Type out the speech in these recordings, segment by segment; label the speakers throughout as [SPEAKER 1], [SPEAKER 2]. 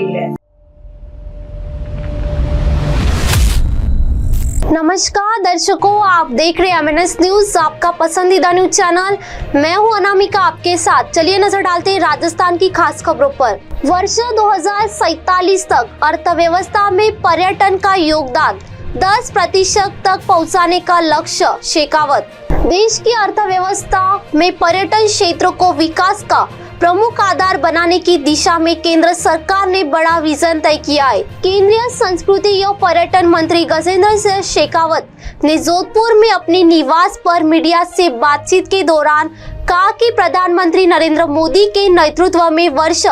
[SPEAKER 1] गई है।
[SPEAKER 2] नमस्कार दर्शकों, आप देख रहे हैं MNS न्यूज, आपका पसंदीदा न्यूज चैनल। मैं हूं अनामिका आपके साथ। चलिए नजर डालते हैं राजस्थान की खास खबरों पर। वर्ष 2047 तक अर्थव्यवस्था में पर्यटन का योगदान 10% तक पहुंचाने का लक्ष्य। शेखावत। देश की अर्थव्यवस्था में पर्यटन क्षेत्र को विकास का प्रमुख आधार बनाने की दिशा में केंद्र सरकार ने बड़ा विजन तय किया है। केंद्रीय संस्कृति एवं पर्यटन मंत्री गजेंद्र सिंह शेखावत ने जोधपुर में अपने निवास पर मीडिया से बातचीत के दौरान कहा कि प्रधानमंत्री नरेंद्र मोदी के नेतृत्व में वर्ष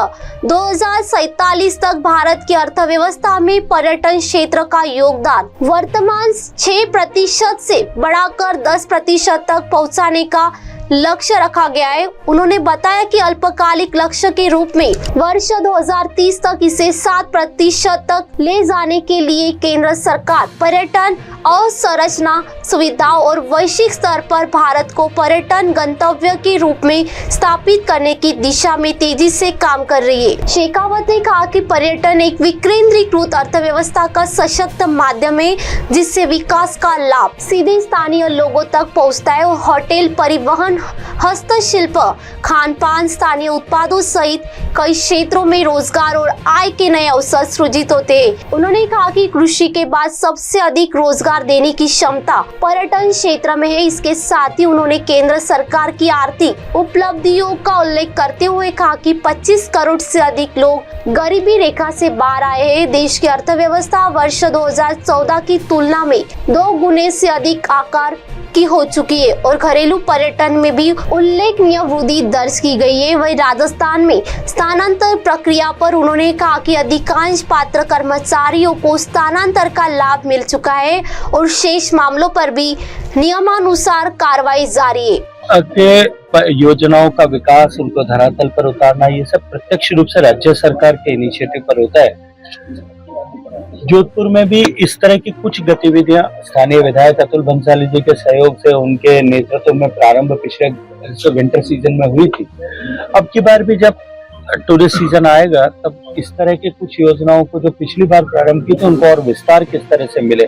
[SPEAKER 2] 2047 तक भारत की अर्थव्यवस्था में पर्यटन क्षेत्र का योगदान वर्तमान 6% से बढ़ाकर 10% तक पहुंचाने का लक्ष्य रखा गया है। उन्होंने बताया कि अल्पकालिक लक्ष्य के रूप में वर्ष 2030 तक इसे 7% तक ले जाने के लिए केंद्र सरकार पर्यटन अवसंरचना सुविधाओं और वैश्विक स्तर पर भारत को पर्यटन गंतव्य के रूप में स्थापित करने की दिशा में तेजी से काम कर रही है। शेखावत ने कहा कि पर्यटन एक विकेंद्रीकृत अर्थव्यवस्था का सशक्त माध्यम है, जिससे विकास का लाभ सीधे स्थानीय लोगों तक पहुंचता है और होटल, परिवहन, हस्तशिल्प, खान पान, स्थानीय उत्पादों सहित कई क्षेत्रों में रोजगार और आय के नए अवसर सृजित होते हैं। उन्होंने कहा कि कृषि के बाद सबसे अधिक रोजगार देने की क्षमता पर्यटन क्षेत्र में है। इसके साथ ही उन्होंने केंद्र सरकार की आर्थिक उपलब्धियों का उल्लेख करते हुए कहा कि 25 करोड़ से अधिक लोग गरीबी रेखा से बाहर आए हैं। देश की अर्थव्यवस्था वर्ष 2014 की तुलना में 2 गुने से अधिक आकार की हो चुकी है और घरेलू पर्यटन में भी उल्लेखनीय वृद्धि दर्ज की गई है। वहीं राजस्थान में स्थानांतरण प्रक्रिया पर उन्होंने कहा कि अधिकांश पात्र कर्मचारियों को स्थानांतरण का लाभ मिल चुका है और शेष मामलों पर भी नियमानुसार कार्रवाई जारी है।
[SPEAKER 3] के योजनाओं का विकास, उनको धरातल पर उतारना, ये सब प्रत्यक्ष रूप से राज्य सरकार के इनिशिएटिव पर होता है। जोधपुर में भी इस तरह की कुछ गतिविधियां स्थानीय विधायक अतुल बंसाली जी के सहयोग से, उनके नेतृत्व में प्रारंभ पिछले विंटर सीजन में हुई थी। अब की बार भी जब टूरिस्ट सीजन आएगा तब इस तरह की कुछ योजनाओं को जो पिछली बार प्रारंभ की थी उनको और विस्तार किस तरह से मिले,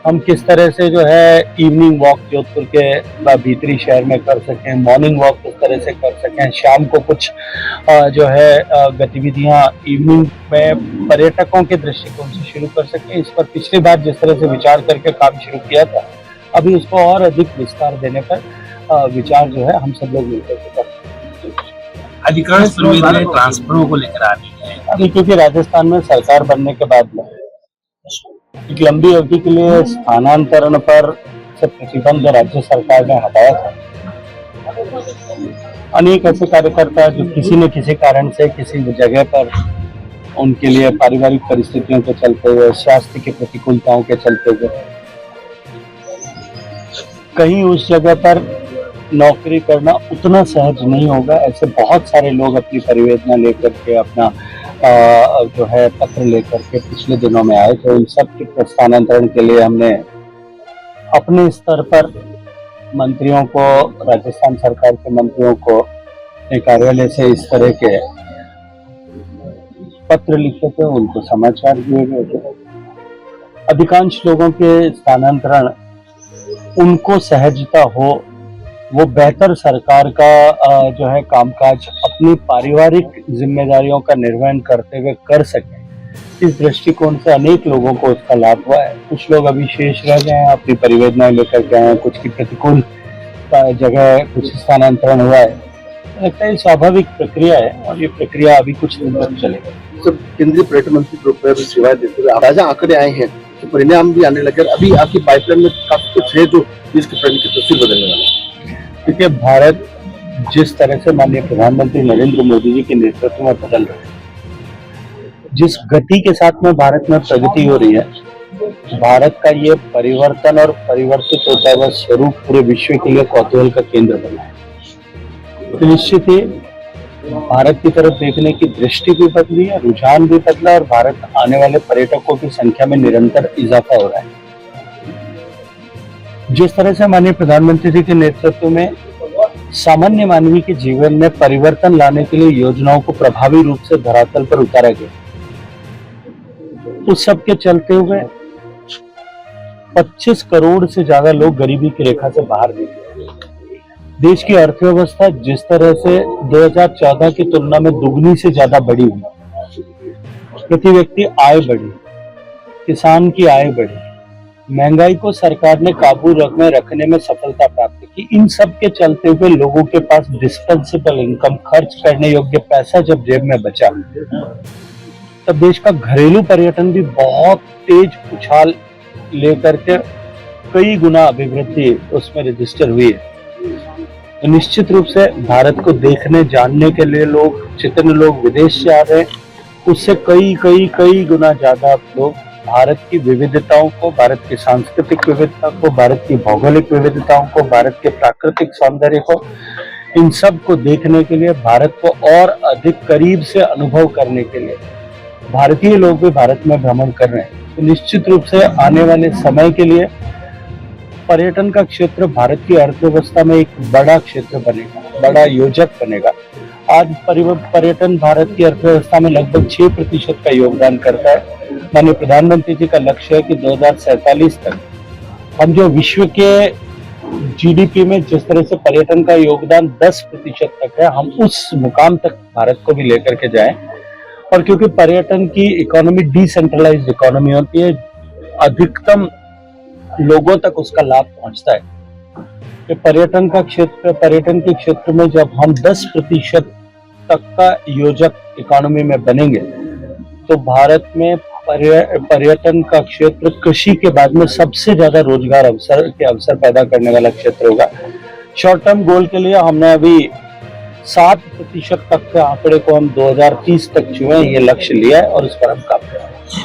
[SPEAKER 3] हम किस तरह से जो है इवनिंग वॉक जोधपुर के भीतरी शहर में कर सकें, मॉर्निंग वॉक किस तरह से कर सकें, शाम को कुछ जो है गतिविधियां इवनिंग में पर्यटकों के दृष्टिकोण से शुरू कर सकें, इस पर पिछली बार जिस तरह से विचार करके काम शुरू किया था, अभी उसको और अधिक विस्तार देने पर विचार जो है हम सब लोग मिलकर कर सकते हैं।
[SPEAKER 4] अधिकांश सुविधाएं ट्रांसफरों को लेकर आ रही है
[SPEAKER 3] अभी, क्योंकि राजस्थान में सरकार बनने के बाद में एक लंबी अवधि के लिए स्थानांतरण पर से प्रतिबंध राज्य सरकार ने हटाया था। अनेक ऐसे कार्यकर्ता जो किसी न किसी कारण से किसी जगह पर उनके लिए पारिवारिक परिस्थितियों के चलते हुए, स्वास्थ्य की प्रतिकूलताओं के चलते हुए कहीं उस जगह पर नौकरी करना उतना सहज नहीं होगा। ऐसे बहुत सारे लोग अपनी परिवेदना लेकर के, अपना जो है पत्र लेकर के पिछले दिनों में आए थे। उन सब के स्थानांतरण के लिए हमने अपने स्तर पर मंत्रियों को, राजस्थान सरकार के मंत्रियों को कार्यालय से इस तरह के पत्र लिखे थे, उनको समाचार दिए गए थे। अधिकांश लोगों के स्थानांतरण उनको सहजता हो, वो बेहतर सरकार का जो है कामकाज अपनी पारिवारिक जिम्मेदारियों का निर्वहन करते हुए कर सकें, इस दृष्टिकोण से अनेक लोगों को उसका लाभ हुआ है। कुछ लोग अभी शेष रह गए हैं, अपनी परिवेदनाएं लेकर के आए, कुछ की प्रतिकूल जगह कुछ स्थानांतरण हुआ है। लगता है स्वाभाविक प्रक्रिया है और ये प्रक्रिया अभी कुछ दिन तक चलेगी।
[SPEAKER 5] जब केंद्रीय पर्यटन मंत्री जो सेवाएं देते हुए ताजा आंकड़े आए हैं तो परिणाम भी आने लगे। अभी आपकी पाइपलाइन में काफी कुछ है जो देश के पर्यटन की तस्वीर बदलने वाला है।
[SPEAKER 3] क्योंकि भारत जिस तरह से माननीय प्रधानमंत्री नरेंद्र मोदी जी के नेतृत्व में बदल रहे हैं, जिस गति के साथ में भारत में प्रगति हो रही है, भारत का ये परिवर्तन और परिवर्तित होता हुआ स्वरूप पूरे विश्व के लिए कौतूहल का केंद्र बना है। तो निश्चित ही भारत की तरफ देखने की दृष्टि भी बदली है, रुझान भी बदला और भारत आने वाले पर्यटकों की संख्या में निरंतर इजाफा हो रहा है। जिस तरह से माननीय प्रधानमंत्री जी के नेतृत्व में सामान्य मानवीय के जीवन में परिवर्तन लाने के लिए योजनाओं को प्रभावी रूप से धरातल पर उतारा गया, उस सब के चलते हुए 25 करोड़ से ज्यादा लोग गरीबी की रेखा से बाहर निकले। देश की अर्थव्यवस्था जिस तरह से 2014 की तुलना में दुगनी से ज्यादा बढ़ी हुई, प्रति व्यक्ति आय बढ़ी, किसान की आय बढ़ी, महंगाई को सरकार ने काबू में रखने में सफलता प्राप्त की। इन सब के चलते हुए लोगों के पास डिस्पेंसेबल इनकम, खर्च करने योग्य पैसा जब जेब में बचा, तब देश का घरेलू पर्यटन भी बहुत तेज उछाल लेकर के कई गुना अभिवृद्धि उसमें रजिस्टर हुई है। तो निश्चित रूप से भारत को देखने जानने के लिए लोग, जितने लोग विदेश से आ रहे हैं, उससे कई गुना ज्यादा लोग भारत की विविधताओं को, भारत की सांस्कृतिक विविधता को, भारत की भौगोलिक विविधताओं को, भारत के प्राकृतिक सौंदर्य को, इन सब को देखने के लिए, भारत को और अधिक करीब से अनुभव करने के लिए भारतीय लोग भी भारत में भ्रमण कर रहे हैं। तो निश्चित रूप से आने वाले समय के लिए पर्यटन का क्षेत्र भारत की अर्थव्यवस्था में एक बड़ा क्षेत्र बनेगा, बड़ा योजक बनेगा। आज पर्यटन भारत की अर्थव्यवस्था में लगभग 6% का योगदान करता है। माननीय प्रधानमंत्री जी का लक्ष्य है कि 2047 तक हम जो विश्व के जीडीपी में जिस तरह से पर्यटन का योगदान 10% तक है, हम उस मुकाम तक भारत को भी लेकर के जाएं। और क्योंकि पर्यटन की इकोनॉमी डिसेंट्रलाइज्ड इकोनॉमी होती है, अधिकतम लोगों तक उसका लाभ पहुंचता है। कि पर्यटन के क्षेत्र में जब हम 10% तक का योजक इकोनॉमी में बनेंगे, तो भारत में पर्यटन का क्षेत्र कृषि के बाद में सबसे ज्यादा रोजगार अवसर पैदा करने वाला क्षेत्र होगा। शॉर्ट टर्म गोल के लिए हमने अभी 7% तक के आंकड़े को हम 2030 तक छुए, ये लक्ष्य लिया है और इस पर हम काम कर रहे हैं।